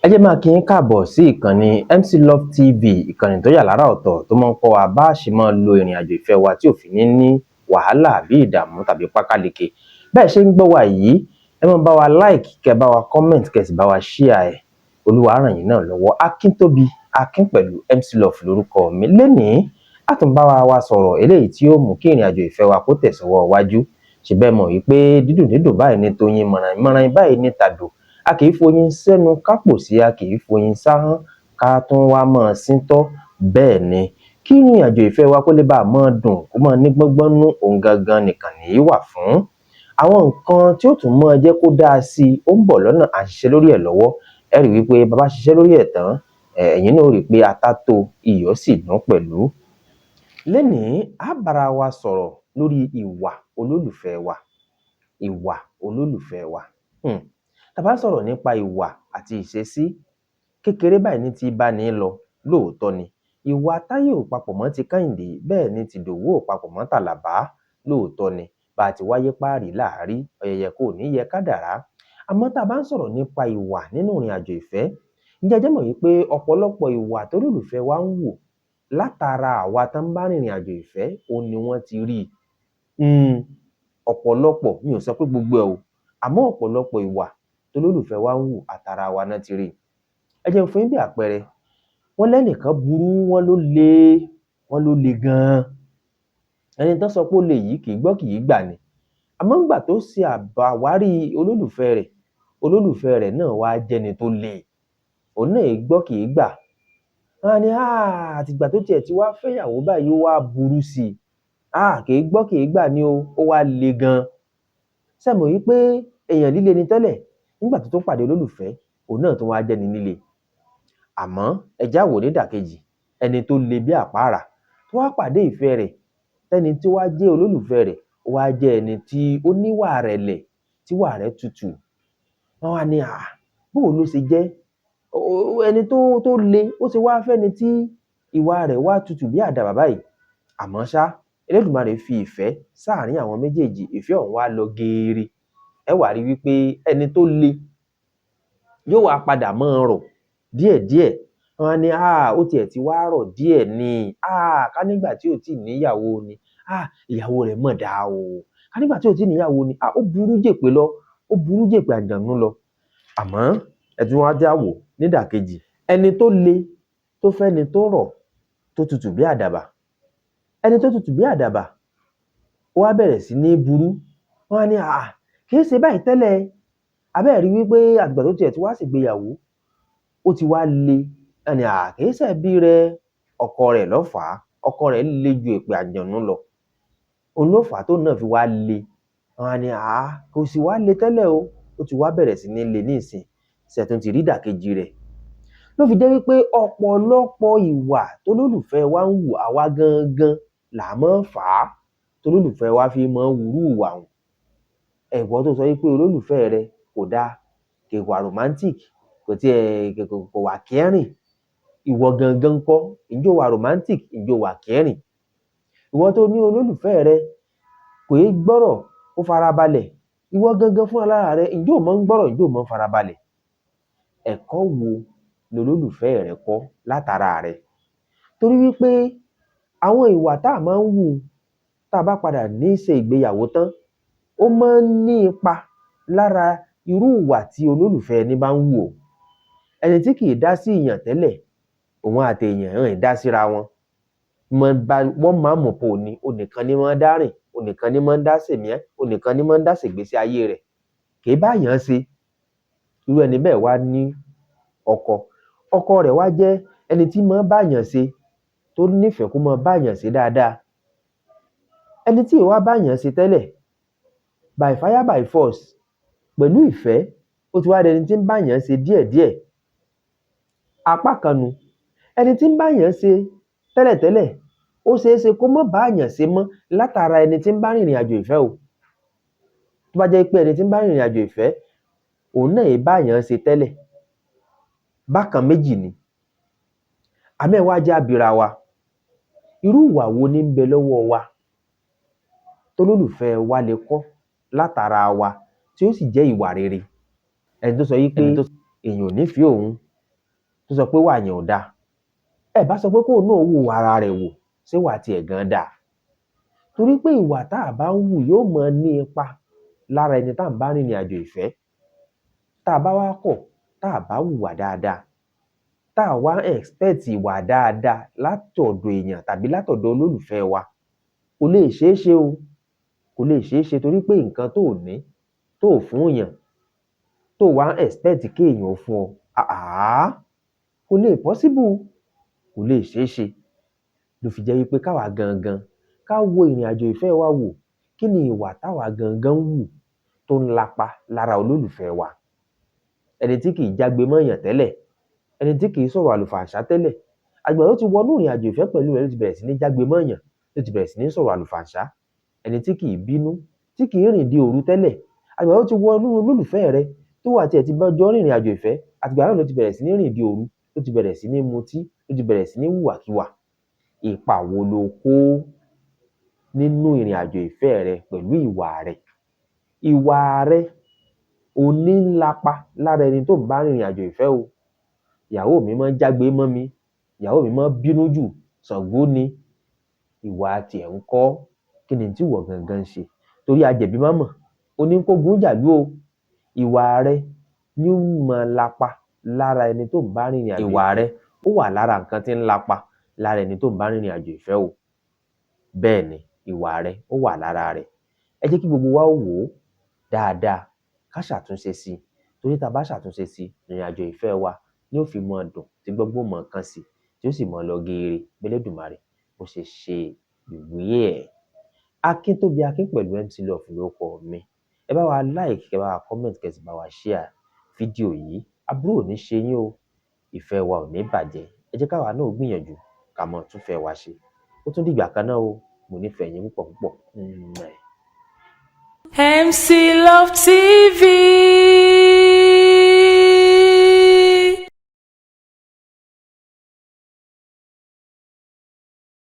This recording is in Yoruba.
ẹ jẹ́ máa kí yín káàbọ̀ sí ìkànnì MC Love TV, ìkànnì tó yà lára ọ̀tọ̀ tó máa ń kọ́ wa bá a ṣe máa lo ìrìn àjò ìfẹ́ wa tí ò fi ní wàhálà àbí ìdààmú tàbí pákáleke. Bẹ́ẹ̀ ṣe ń gbọ́ wa yìí, ẹ máa bá wa like, kẹ́ bá wa comment, kẹ́ sì bá wa share ẹ̀. Olúwa á ràn yín náà lọ́wọ́. Akíntóbi Akin pẹ̀lú MC Love lórúkọ mi. Lénìí, a tún bá wa sọ̀rọ̀ eléyìí tí ó mú kí ìrìn àjò ìfẹ́ wa kó tẹ̀sọ́wọ́ wájú. Ṣé bẹ́ẹ̀ mọ̀ wípé dídùn dídùn báyìí ní toyin, mọ̀ràn báyìí ní tàdò. A kì í foyin sẹ́nu kápò sí, a kì í foyin sáhán ká tún wá máa síntọ́. Bẹ́ẹ̀ ni kí ìrìn àjò ìfẹ́ wa kó lè bá a máa dùn, kó máa ní gbọ́ngbọ́n nú, òun gangan nìkan nìyí wà fún. Àwọn nǹkan tí ó tún máa jẹ́ kó dáa sí i ó ń bọ̀ lọ́nà, à ń ṣiṣẹ́ lórí ẹ̀ lọ́wọ́. Ẹ rí wípé bàbá ṣiṣẹ́ lórí ẹ̀ tán, ẹ̀yin náà rí pé ata tó, iyọ̀ sì dùn pẹ̀lú. Lénìí, a bára wa sọ̀rọ̀ lórí ìwà olólùfẹ́ wa. Ìwà olólùfẹ́ wa. Tá bá sọ̀rọ̀ nípa ìwà àti ìṣesí, kékeré báyìí ní ti bá ní lọ, lóòótọ́ ni. Ìwà Táyé ò papọ̀ mọ́ ti Kẹ́hìndé, bẹ́ẹ̀ ni ti Ìdòwú ò papọ̀ mọ́ tàlàbá, lóòótọ́ ni. Bá a ti wáyé páàrí láàrí, ọ̀yẹ̀yẹ̀ kò ní yẹ kádàrá. Àmọ́ tá bá ń sọ̀rọ̀ nípa ìwà nínú ìrìn àjò ìfẹ́, ǹjẹ́ ẹ jẹ́ mọ̀ wípé ọ̀pọ̀lọpọ̀ ìwà tólólùfẹ́ wa ń wò látara àwa tán ń bá rìnrìn àjò ìfẹ́, òun ni wọ́n ti rí. Ọ̀pọ̀lọpọ̀, mi ò sọ pé gbogbo ẹ̀ o, àmọ́ ọ̀pọ̀lọpọ̀ ìwà tólólùfẹ́ wa ń wò àtara wa náà ti rí. Ẹ jẹ́ fún yín bí àpẹẹrẹ, wọ́n lẹ́nìkan burú, wọ́n ló le gan-an. Ẹni tán sọ pé ó le yìí kì í gbọ́ kì í gbà ni. Àmọ́ ńgbà tó ṣe àbáwárí olólùfẹ́ rẹ̀ náà wá jẹ́ni tó le. Òun náà gbọ́ kì í gbà. Wọ́n á ní àtìgbà tó tiẹ̀ ti wá fẹ́yàwó báyìí ó wá burú sí i. Kì í gbọ́ kì í gbà ni ó wá le gan-an. Ṣé ẹ mọ̀ wípé èèyàn líle ni tẹ́lẹ̀, nígbà tó pàdé olólùfẹ́, òun náà tó wá jẹ́ni líle. Àmọ́ ẹ já wò nídàkejì, ẹni tó le bí àpáàrà tó wá pàdé ìfẹ́ rẹ̀, tẹ́ni tí wá jẹ́ olólùfẹ́ rẹ̀, ó wá jẹ́ ẹni tí ó níwà rẹ̀lẹ̀, tíwà rẹ̀ tutù. Wọ́n wá ní bóò ló ṣe jẹ́? Ẹni tó le, ó ṣe wá fẹ́ni tí ìwà rẹ̀ wá tutù bí àdàbà báyìí. Àmọ́ ṣá, Elédùmarè fi ìfẹ́ sáàárín àwọn méjèèjì, ìfẹ́ ọ̀hún wá lọ geere. Ẹ wá rí wípé ẹni tó le yóò wá padà máa rọ̀ díẹ̀díẹ̀. Wọ́n á ní ó tiẹ̀ ti wá rọ̀ díẹ̀ ni, ká nígbà tí ò tí ì níyàwó ni, ìyàwó rẹ̀ mọ̀ dáa o. Ká nígbà tí ò tí ì níyàwó ni, ó burú jèpè lọ, ó burú jèpè àjànú lọ. Àmọ́ ẹ tún wá já wò nídàkejì, ẹni tó le tó fẹ́ni tó rọ̀, tó tutù bí àdàbà. Ẹni tó tutù bí àdàbà ó wá bẹ̀rẹ̀ sí ní burú. Wọ́n á ní kì í ṣe báyìí tẹ́lẹ̀. Abẹ́ẹ̀ rí wípé àgbà tó tiẹ̀ ti wá ṣègbéyàwó, ó ti wá le. Ẹni kì í ṣẹ̀bi rẹ̀, ọkọ rẹ̀ ló fà á. Ọkọ rẹ̀ le ju èpè àjànú lọ. Òun ló fà á tó náà fi wá le. Wọ́n á ní kò sì wá le tẹ́lẹ̀ o, ó ti wá bẹ̀rẹ̀ sí ní le ní ìsìn. Ṣẹ̀tún ti rí ìdàkejì rẹ̀. Ló fi jẹ́ wípé ọ̀pọ̀lọpọ̀ ìwà tólólùfẹ́ wa ń wù, àwa gangan là máa ń fà á tólólùfẹ́ wa fi máa ń wúrú ìwà hùn. Ẹ̀wọ́ tó sọ wípé olólùfẹ́ rẹ̀ kò dáa, kò wà romantic, kò wà caring. Ìwọ gangan ńkọ́? Ǹjẹ́ o wà romantic? Ǹjẹ́ o wà caring? Ìwọ tó ní olólùfẹ́ rẹ kò í gbọ́rọ̀, ó farabalẹ̀. Ìwọ gangan fún alára rẹ, ǹjẹ́ o máa ń gbọ́rọ̀, ǹjẹ́ o máa ń farabalẹ̀? Ẹ̀kọ́ wo lolólùfẹ́ rẹ kọ́ látara rẹ? Torí wípé àwọn ìwà tá a máa ń wù tá a bá padà ní ṣe ìgbéyàwó tán, ó máa ń ní ipa lára irú ìwà tí olólùfẹ́ ẹni bá ń wù o. Ẹni tí kì í dá sí èèyàn tẹ́lẹ̀, òun àti èèyàn ń dá síra wọn. Wọ́n máa mọ̀ pé onìkan ni máa ń dá rìn, onìkan ni máa ń dá sèmíẹ́, onìkan ni máa ń dá ṣègbésí ayé rẹ̀. Kì í báyàn ṣe. Irú ẹni bẹ́ẹ̀ wá ní ọkọ rẹ̀ wá jẹ́ ẹni tí máa ń báyàn ṣe, tó nífẹ̀ẹ́ kó máa báyàn ṣe dáadáa. Ẹni tí ìwà báyàn ṣe tẹ́lẹ̀, by fire by force, pẹ̀lú ìfẹ́, ó ti wá dẹni tí ń báyàn ṣe díẹ̀díẹ̀. Apá kan nu, ẹni tí ń báyàn ṣe tẹ́lẹ̀tẹ́lẹ̀, ó ṣeé ṣe kó má báyàn ṣe mọ́ látara ẹni tí ń bá rìnrìn àjò ìfẹ́ o. Tó bá jẹ́ pé ẹni tí ń bá rìnrìn àjò ìfẹ́, òun náà báyàn ṣe tẹ́lẹ̀, bákan méjì ni. Àmọ́ ẹ wá jẹ́ abìra wa, irú ìwà wo ní ń bẹ lọ́wọ́ wa tólólùfẹ́ wa lè kọ́ látara wa tí ó sì jẹ́ ìwà rere? Ẹni tó sọ yí pé èèyàn ò nífẹ̀ẹ́ òun, tó sọ pé wà yẹn ò dáa, ẹ bá sọ pé kóun náà wò ara rẹ̀ wò ṣé wà tiẹ̀ gan dáa. Torí pé ìwà tá a bá ń wù yóò máa ní ipa lára ẹni tá à ń bá rìnrìn àjò ìfẹ́. Tá a bá wá kọ̀ tá a bá hùwà dáadáa, tá a wá expect ìwà dáadáa látọ̀dọ̀ èèyàn tàbí látọ̀dọ̀ olólùfẹ́ wa, kò lè ṣeé ṣe o, kò lè ṣeé ṣe torí pé nǹkan tó ní tó fún èèyàn tó wá expect kéèyàn fún ọ, kò lè possible, kò lè ṣeé ṣe. Ló fi jẹ́ wípé káwa gangan ká wo ìrìn àjò ìfẹ́ wa wò, kí ni ìwà táwa gangan ń wù tó ń lapa lára olólùfẹ́ wa. Ẹni tí kìí jágbe mọ́yàn tẹ́lẹ̀, ẹni tí kìí sọ̀rọ̀ àlùfàǹṣá tẹ́lẹ̀, àgbà tó ti wọnú ìrìn àjò ìfẹ́ pẹ̀lú rẹ̀ ló ti bẹ̀rẹ̀ sí ní jágbe mọ́yàn, ló ti bẹ̀rẹ̀ sí ní sọ̀rọ̀ àlùfàǹṣá. Ẹni tí kìí bínú, tí kìí rìn di òru tẹ́lẹ̀, àgbà tó ti wọnú olólùfẹ́ rẹ̀ tó wà tiẹ̀ ti bá jọ rìnrìn àjò ìfẹ́, àtìgbà náà ló ti bẹ̀rẹ̀ sí ní rìn di òru, ló ti bẹ̀rẹ̀ sí ní mutí, ló ti bẹ̀rẹ̀ sí ní hùwàkiwà. Ipa wo lo kó nínú ìrìn àjò ìfẹ́ rẹ pẹ̀lú ìwà rẹ? Ìwà rẹ ò ní ńlapa lára ẹni tó ń bá rìnrìn àjò ìfẹ́ o. Ìyàwó mi máa ń jágbe mọ́ mi, ìyàwó mi máa ń bínú jù, Ṣàngó ni. Ìwà tiẹ̀ ń kọ́, kí ni tí ìwọ gangan ń ṣe? Torí ajẹ̀bí má mọ̀, oníkógun jàlú o. Ìwà rẹ ní ó máa lapa lára ẹni tó ń bá rìnrìn àjò ìfẹ́. Ìwà rẹ ó wà lára nǹkan tí ń lapa lára ẹni tó ń bá rìnrìn àjò ìfẹ́ o. Bẹ́ẹ̀ ni, ìwà rẹ ó wà lára rẹ̀. Ẹ jẹ́ kí gbogbo wa wò ó dáadáa, ká ṣàtúnṣe sí i. Torí tá a bá ṣàtúnṣe sí i, ìrìn àjò ìfẹ́ wa ni ó fi mọ́ dùn, tí gbogbo mọ̀ kan sí, tí ó sì mọ́ lọ geere b'Ẹlẹ́dùmarè bó ṣe ṣe ìwé ẹ̀. Akíntóbi Akin pẹ̀lú MC Love lórúkọ mi. Ẹ bá wa like, ẹ bá wa comment, kẹ́ sì bá wa share fídíò yìí. Aburú ò ní ṣe yín o, ìfẹ́ wa ò ní bàjẹ́. Ẹ jẹ́ káwa náà gbìyànjú ká mọ̀ tún fẹ́ wa ṣe. Ó tún dìgbà kan náà o, mo nífẹ̀ẹ́ yín púpọ̀ púpọ̀. MC Love TV.